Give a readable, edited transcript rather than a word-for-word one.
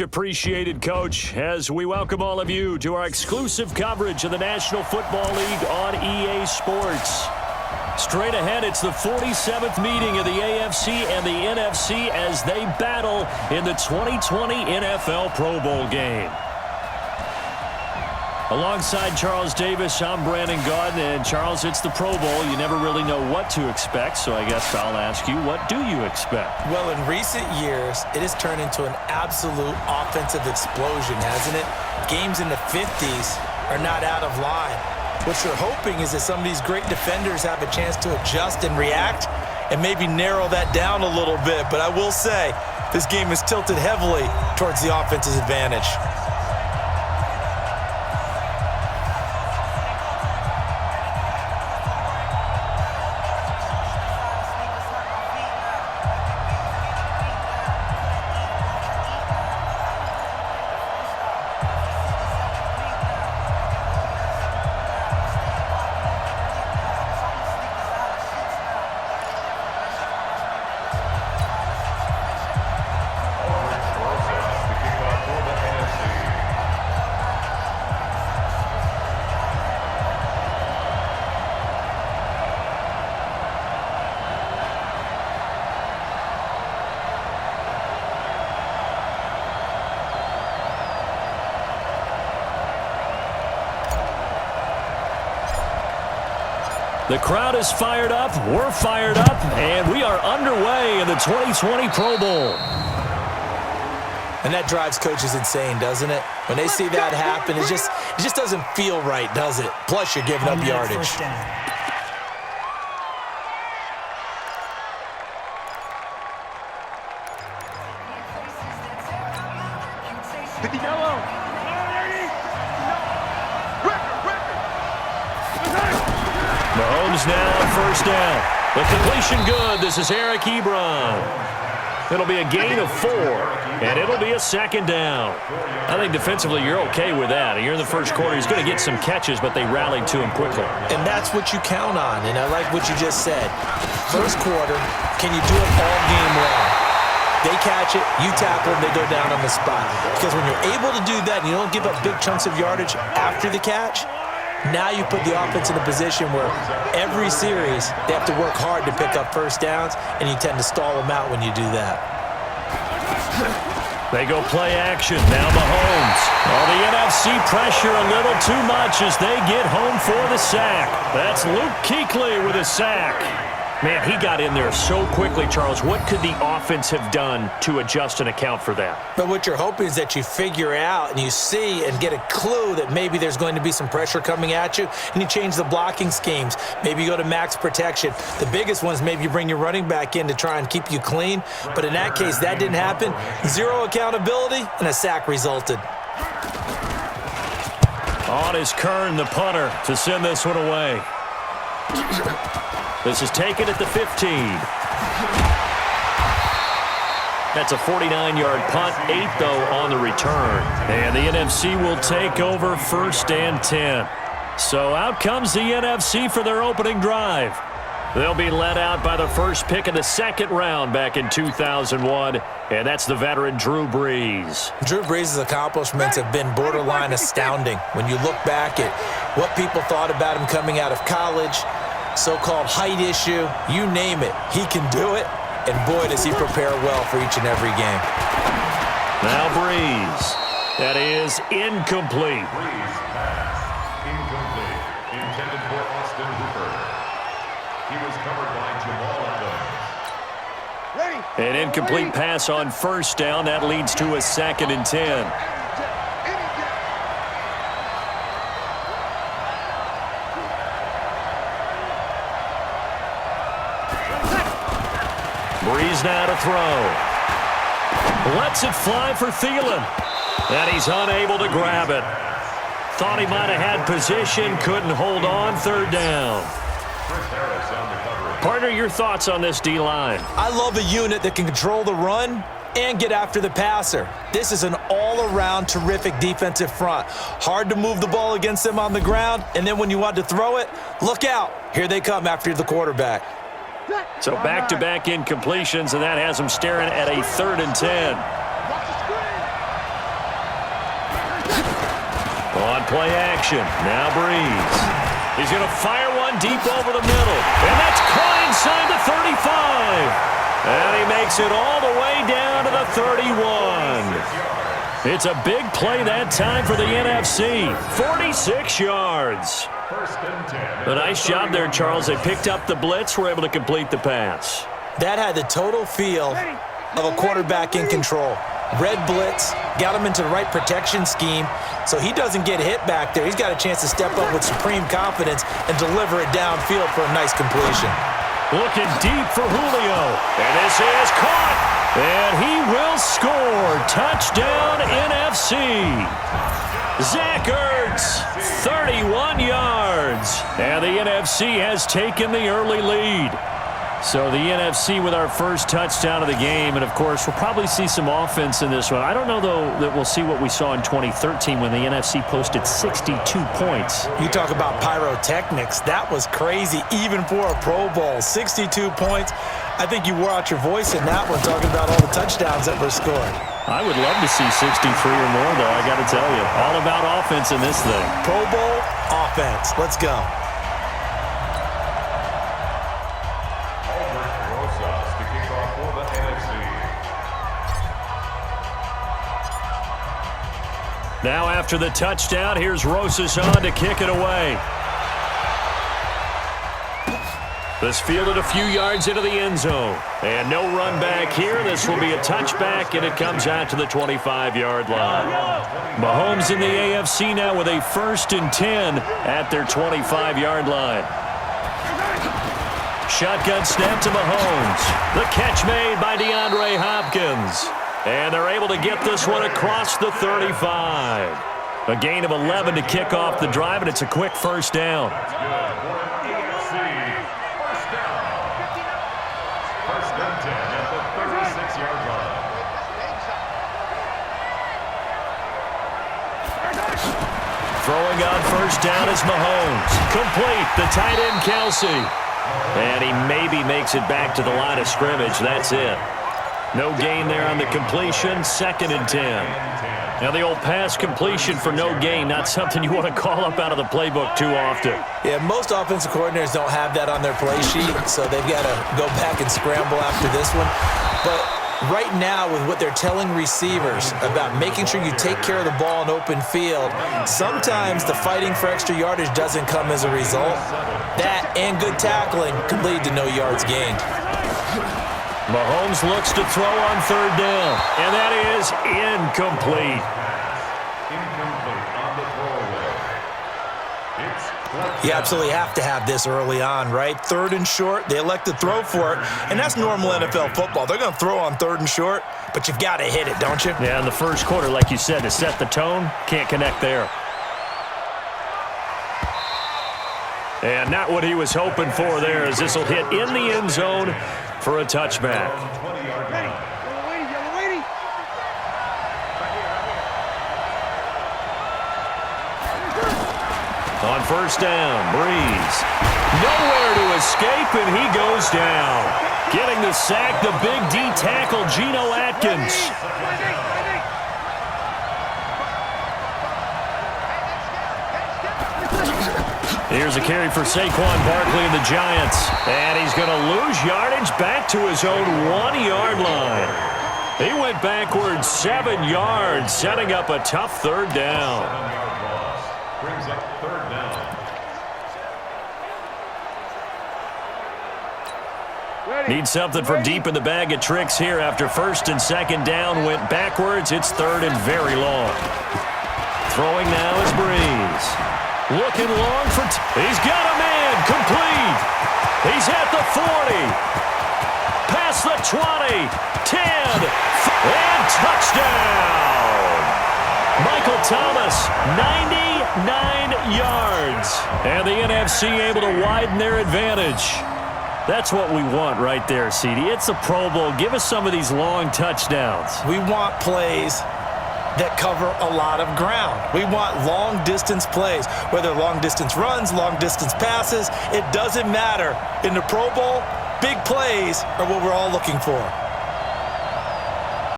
Appreciated, Coach, as we welcome all of you to our exclusive coverage of the National Football League on EA Sports. Straight ahead, it's the 47th meeting of the AFC and the NFC as they battle in the 2020 NFL Pro Bowl game. Alongside Charles Davis, I'm Brandon Gaudin, and Charles, it's the Pro Bowl. You never really know what to expect, so I guess I'll ask you, what do you expect? Well, in recent years, it has turned into an absolute offensive explosion, hasn't it? Games in the 50s are not out of line. What you're hoping is that some of these great defenders have a chance to adjust and react and maybe narrow that down a little bit. But I will say, this game is tilted heavily towards the offense's advantage. The crowd is fired up, we're fired up, and we are underway in the 2020 Pro Bowl. And that drives coaches insane, doesn't it? When they see that happen, it just doesn't feel right, does it? Plus, you're giving up yardage. Mahomes now on first down. The completion good. This is Eric Ebron. It'll be a gain of 4, and it'll be a second down. I think defensively you're okay with that. Here in the first quarter, he's going to get some catches, but they rallied to him quickly. And that's what you count on, and I like what you just said. First quarter, can you do it all game long? They catch it, you tackle them, they go down on the spot. Because when you're able to do that and you don't give up big chunks of yardage after the catch, now you put the offense in a position where every series they have to work hard to pick up first downs, and you tend to stall them out when you do that. They go play action. Now Mahomes. Oh, the NFC pressure a little too much as they get home for the sack. That's Luke Kuechly with a sack. Man, he got in there so quickly, Charles. What could the offense have done to adjust and account for that? But what you're hoping is that you figure out and you see and get a clue that maybe there's going to be some pressure coming at you, and you change the blocking schemes. Maybe you go to max protection. The biggest one is maybe you bring your running back in to try and keep you clean. But in that case, that didn't happen. Zero accountability, and a sack resulted. On is Kern, the punter, to send this one away. This is taken at the 15. That's a 49-yard punt, 8, though, on the return. And the NFC will take over first and 10. So out comes the NFC for their opening drive. They'll be led out by the first pick of the second round back in 2001, and that's the veteran Drew Brees. Drew Brees' accomplishments have been borderline astounding. When you look back at what people thought about him coming out of college, so-called height issue, you name it, he can do it, and boy, does he prepare well for each and every game. Now Brees. That is incomplete. Brees pass. Incomplete. Intended for Austin Hooper. He was covered by Jamal Adams. An incomplete pass on first down. That leads to a 2nd and 10. Brees now to throw. Lets it fly for Thielen. And he's unable to grab it. Thought he might have had position, couldn't hold on, third down. Partner, your thoughts on this D-line? I love a unit that can control the run and get after the passer. This is an all-around terrific defensive front. Hard to move the ball against them on the ground, and then when you want to throw it, look out. Here they come after the quarterback. So back-to-back incompletions, and that has them staring at a 3rd and 10. On play action, now Breeze. He's going to fire one deep over the middle. And that's caught inside the 35. And he makes it all the way down to the 31. It's a big play that time for the NFC. 46 yards. A nice job there, Charles. They picked up the blitz, were able to complete the pass. That had the total feel of a quarterback in control. Red blitz, got him into the right protection scheme, so he doesn't get hit back there. He's got a chance to step up with supreme confidence and deliver it downfield for a nice completion. Looking deep for Julio, and this is caught, and he will score. Touchdown, NFC. Zach Ertz, 31 yards, and the NFC has taken the early lead. So the NFC with our first touchdown of the game, and of course we'll probably see some offense in this one. I don't know, though, that we'll see what we saw in 2013 when the NFC posted 62 points. You talk about pyrotechnics. That was crazy, even for a Pro Bowl. 62 points. I think you wore out your voice in that one, talking about all the touchdowns that were scored. I would love to see 63 or more, though, I got to tell you. All about offense in this thing. Pro Bowl offense. Let's go. Now after the touchdown, here's Rosas on to kick it away. This fielded a few yards into the end zone. And no run back here. This will be a touchback, and it comes out to the 25-yard line. Mahomes in the AFC now with a 1st and 10 at their 25-yard line. Shotgun snap to Mahomes. The catch made by DeAndre Hopkins. And they're able to get this one across the 35. A gain of 11 to kick off the drive, and it's a quick first down. Throwing on first down is Mahomes. Complete, the tight end Kelsey. And he maybe makes it back to the line of scrimmage. That's it. No gain there on the completion, 2nd and 10. Now the old pass completion for no gain, not something you want to call up out of the playbook too often. Yeah, most offensive coordinators don't have that on their play sheet, so they've got to go back and scramble after this one. But right now, with what they're telling receivers about making sure you take care of the ball in open field, sometimes the fighting for extra yardage doesn't come as a result. That and good tackling could lead to no yards gained. Mahomes looks to throw on 3rd down, and that is incomplete. You absolutely have to have this early on, right? 3rd and short, they elect to throw for it, and that's normal NFL football. They're going to throw on 3rd and short, but you've got to hit it, don't you? Yeah, in the first quarter, like you said, to set the tone, can't connect there. And not what he was hoping for there, as this will hit in the end zone for a touchback. On first down, Breeze. Nowhere to escape, and he goes down. Getting the sack, the big D tackle, Geno Atkins. Here's a carry for Saquon Barkley and the Giants. And he's going to lose yardage back to his own 1-yard line. He went backwards 7 yards, setting up a tough 3rd down. Brings up 3rd down. Need something from deep in the bag of tricks here after 1st and 2nd down went backwards. It's 3rd and very long. Throwing now is Breeze. Looking long for... He's got a man. Complete. He's at the 40. Past the 20. 10. And touchdown. Michael Thomas, 99 yards. And the NFC able to widen their advantage. That's what we want right there, CD. It's a Pro Bowl. Give us some of these long touchdowns. We want plays that cover a lot of ground. We want long-distance plays, whether long-distance runs, long-distance passes. It doesn't matter. In the Pro Bowl, big plays are what we're all looking for.